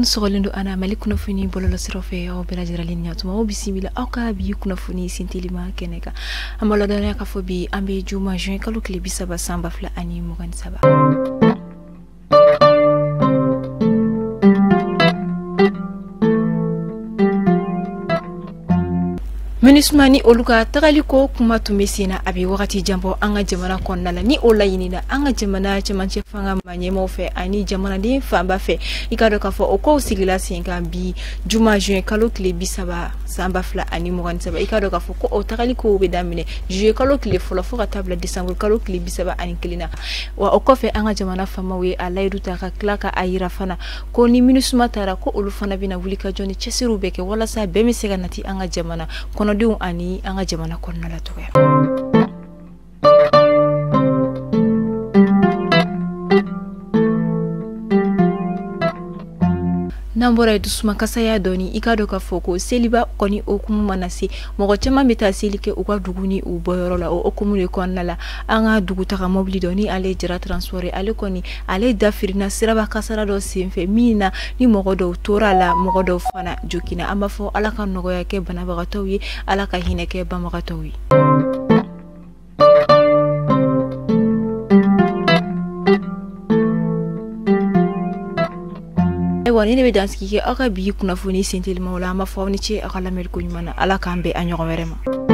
kun sogolindo ana mali kuna funi bololo sirofe o bela jiralin nyatuma o bisimila aka bi kuna funi sintilima keneka amalo dana ka fobi ambe juma juin kalu klibi saba samba fla ani mugan saba Minismani oluka tagaliko kuma tumesina abi wakati jambo anga jamana konnala ni ola yinina anga jamana chamanche fanga manyemo fe ani jamana de famba fe ikado ka fo oko sigila singa bi juma juin kalo kile bisaba samba fla ani mugan saba ikado ka fo ko o tagaliko be damine juin kalo kile folo fo table december kalo kile bisaba ani kilina wa oko fe anga jamana fama we alaidu ta ka klaka ayira fana ko ni minisma tara ko olu fana bina wulika joni chesiru beke wala sa bemi sega nati anga jamana kono diu ani anga jamana konna la toya nambora dusuma kasaya doni ikado ka foko seliba koni okumu manasi mogo chama meta selike uka duguni uboyorola o okumu le konnala anga dugu taka mobili doni ale jira transport ale koni ale dafirina siraba kasara do simfe mina ni mogo do torala mogo do fana jokina amafo alaka nogo yake bana bagatowi alaka hineke bamagatowi wani ne be danski ke aka bi kuna foni sentelma wala ma fawni ce aka lamel ko nyumana ala kambe anyo werema